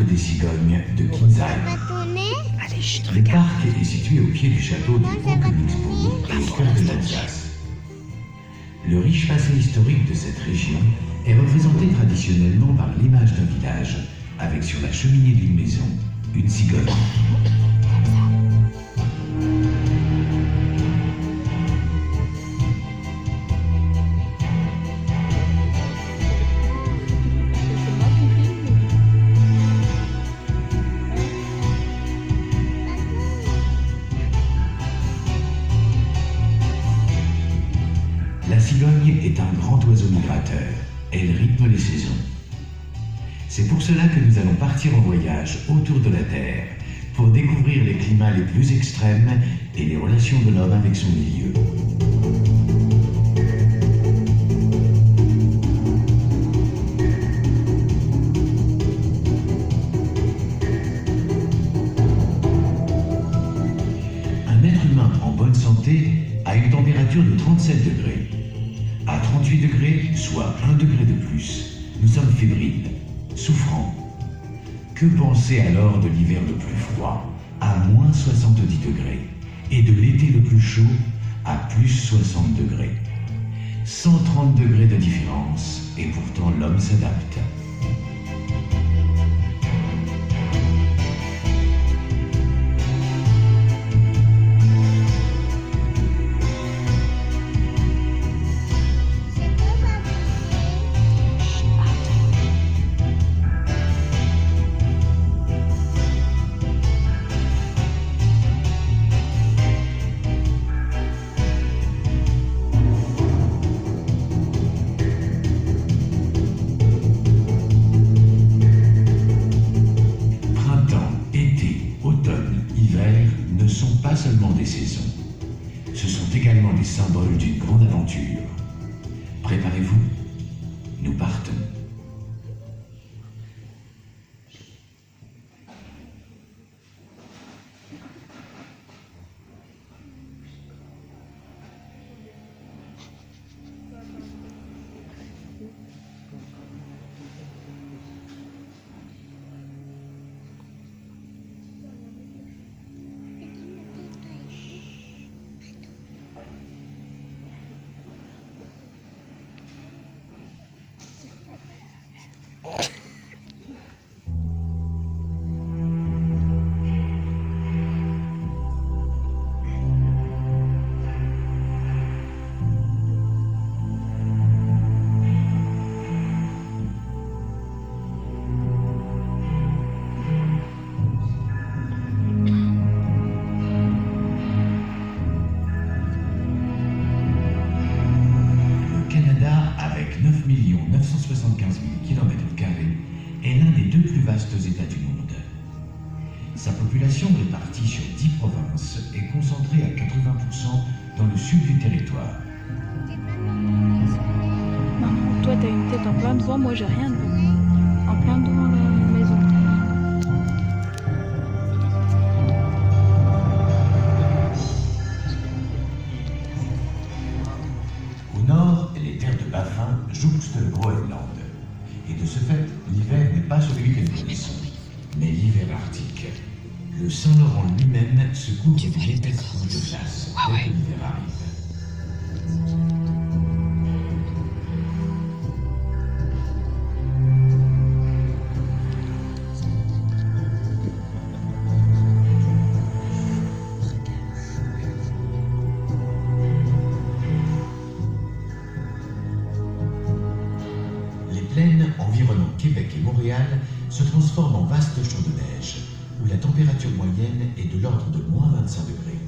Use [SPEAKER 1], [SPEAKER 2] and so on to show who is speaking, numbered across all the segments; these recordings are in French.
[SPEAKER 1] parc des cigognes de Kinzheim. Le parc est situé au pied du château du Haut-Königsbourg et au cœur de l'Alsace. Le riche passé historique de cette région est représenté traditionnellement par l'image d'un village, avec sur la cheminée d'une maison, une cigogne. La cigogne est un grand oiseau migrateur. Elle rythme les saisons. C'est pour cela que nous allons partir en voyage autour de la Terre pour découvrir les climats les plus extrêmes et les relations de l'homme avec son milieu. Un être humain en bonne santé a une température de 37 degrés. À 38 degrés, soit 1 degré de plus, nous sommes fébriles, souffrants. Que penser alors de l'hiver le plus froid, à moins 70 degrés, et de l'été le plus chaud, à plus 60 degrés? 130 degrés de différence, et pourtant l'homme s'adapte. Ne sont pas seulement des saisons, ce sont également des symboles d'une grande aventure. Préparez-vous, nous partons. Avec 9 975 000 km² est l'un des deux plus vastes États du monde. Sa population répartie sur 10 provinces est concentrée à 80% dans le sud du territoire.
[SPEAKER 2] Non, toi t'as une tête en plein devant, moi j'ai rien devant. En plein devant la maison.
[SPEAKER 1] Au nord, les terres de Baffin jouxtent le Groenland. Et de ce fait, l'hiver n'est pas celui que nous connaissons, mais l'hiver arctique. Le Saint-Laurent lui-même se couvre d'une épaisse couche de glace dès que l'hiver arrive. Les plaines environnant Québec et Montréal se transforment en vastes champs de neige, où la température moyenne est de l'ordre de moins 25 degrés.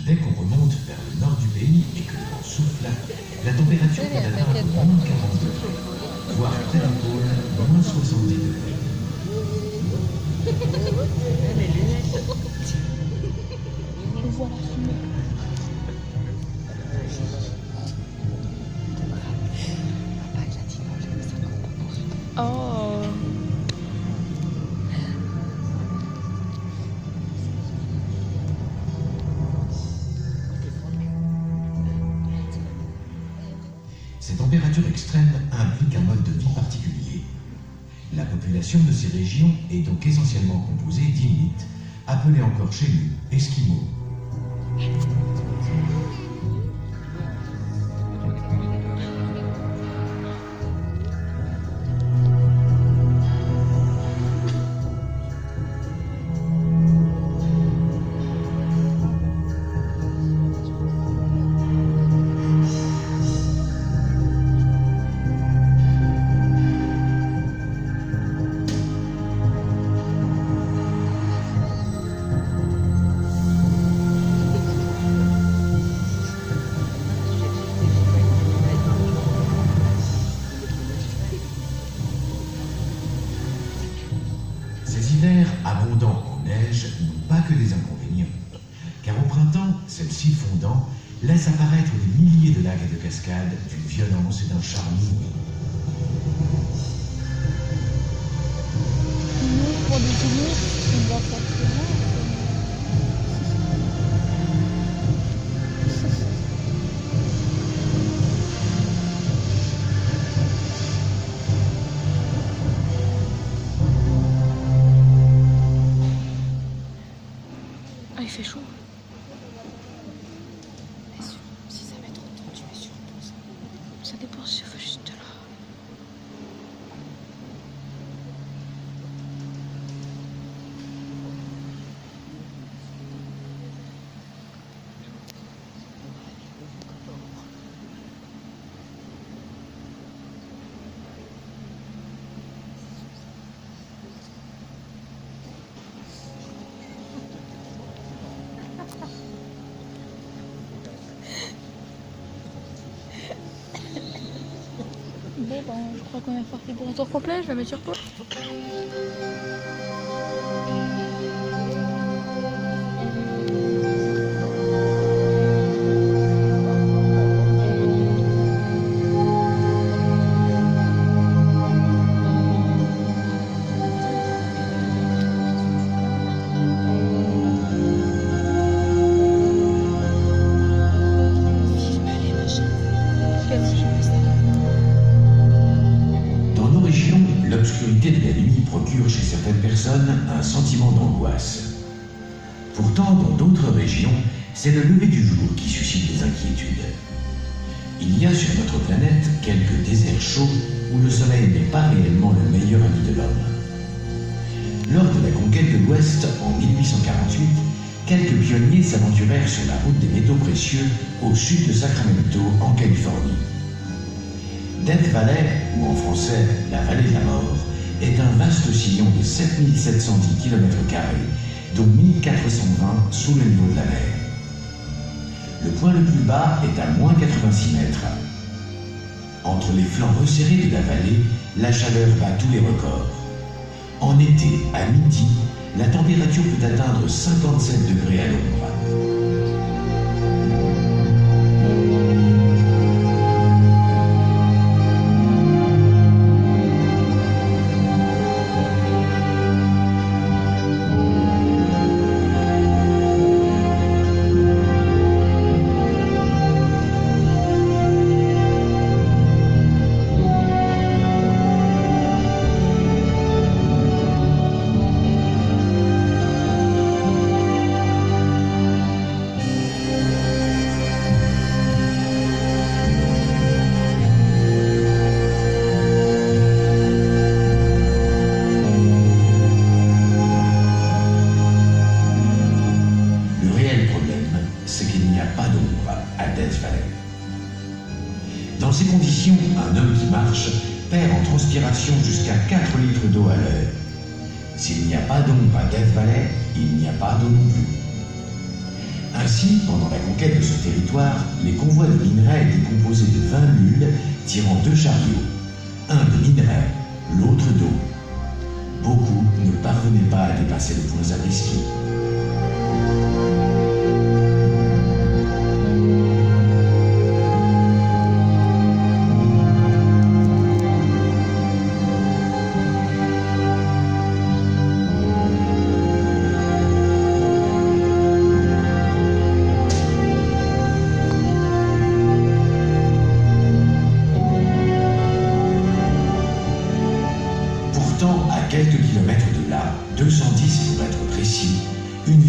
[SPEAKER 1] Dès qu'on remonte vers le nord du pays et que le vent souffle, la température peut atteindre moins 40 degrés, voire près des pôles, moins 70 degrés.
[SPEAKER 2] vois la fumée. Oh.
[SPEAKER 1] Ces températures extrêmes impliquent un mode de vie particulier. La population de ces régions est donc essentiellement composée d'Inuits, appelés encore chez nous Esquimaux. Abondants en neige n'ont pas que des inconvénients, car au printemps, celle-ci fondant laisse apparaître des milliers de lacs et de cascades d'une violence et d'un charme inouïs.
[SPEAKER 2] Nous, pour les Inuits, on va faire cela. Ah, il fait chaud. Mais si ça met trop de temps, tu mets sur pause. Ça dépend si je fais juste là. Bon, je crois qu'on a fait pour un tour complet, je vais mettre sur pause.
[SPEAKER 1] L'obscurité de la nuit procure chez certaines personnes un sentiment d'angoisse. Pourtant, dans d'autres régions, c'est le lever du jour qui suscite des inquiétudes. Il y a sur notre planète quelques déserts chauds où le soleil n'est pas réellement le meilleur ami de l'homme. Lors de la conquête de l'Ouest en 1848, quelques pionniers s'aventurèrent sur la route des métaux précieux au sud de Sacramento, en Californie. Death Valley, ou en français la vallée de la mort, est un vaste sillon de 7710 km², dont 1420 sous le niveau de la mer. Le point le plus bas est à moins 86 mètres. Entre les flancs resserrés de la vallée, la chaleur bat tous les records. En été, à midi, la température peut atteindre 57 degrés à l'ombre. Dans ces conditions, un homme qui marche perd en transpiration jusqu'à 4 litres d'eau à l'heure. S'il n'y a pas d'ombre à Death Valley, il n'y a pas d'eau non plus. Ainsi, pendant la conquête de ce territoire, les convois de minerais étaient composés de 20 mules tirant 2 chariots, un de minerais, l'autre d'eau. Beaucoup ne parvenaient pas à dépasser le point Zabriskie.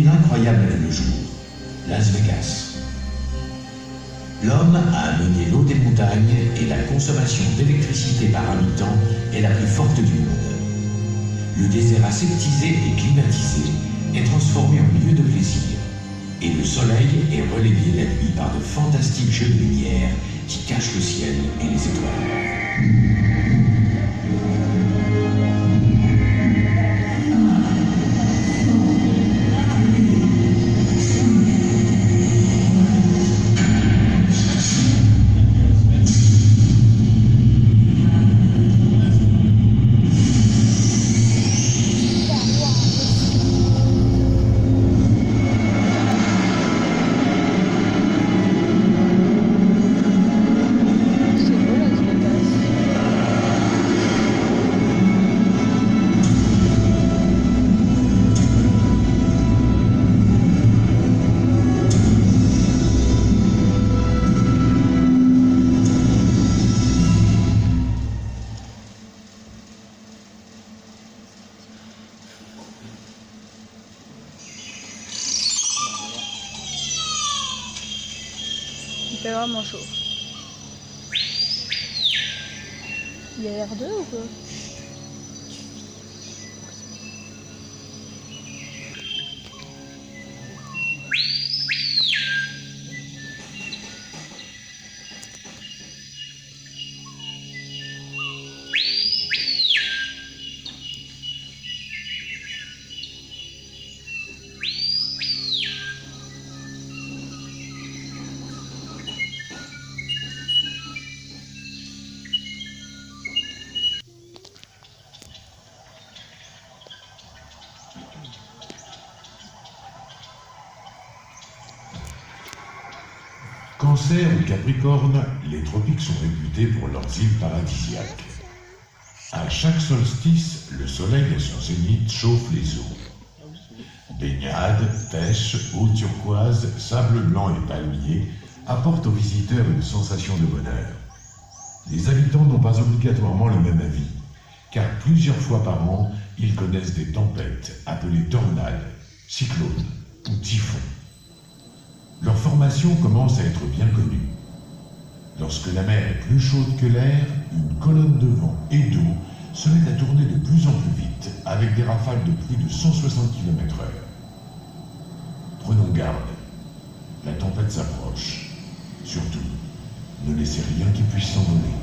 [SPEAKER 1] ville incroyable a vu le jour, Las Vegas. L'homme a amené l'eau des montagnes et la consommation d'électricité par habitant est la plus forte du monde. Le désert aseptisé et climatisé est transformé en lieu de plaisir. Et le soleil est relayé la nuit par de fantastiques jeux de lumière qui cachent le ciel et les étoiles.
[SPEAKER 2] Il fait vraiment chaud. Il y a R2 ou quoi?
[SPEAKER 3] Cancer ou Capricorne, les tropiques sont réputés pour leurs îles paradisiaques. À chaque solstice, le soleil à son zénith chauffe les eaux. Baignade, pêche, eau turquoise, sable blanc et palmier apportent aux visiteurs une sensation de bonheur. Les habitants n'ont pas obligatoirement le même avis, car plusieurs fois par an, ils connaissent des tempêtes appelées tornades, cyclones ou typhons. Leur formation commence à être bien connue. Lorsque la mer est plus chaude que l'air, une colonne de vent et d'eau se met à tourner de plus en plus vite, avec des rafales de plus de 160 km/h. Prenons garde, la tempête s'approche. Surtout, ne laissez rien qui puisse s'envoler.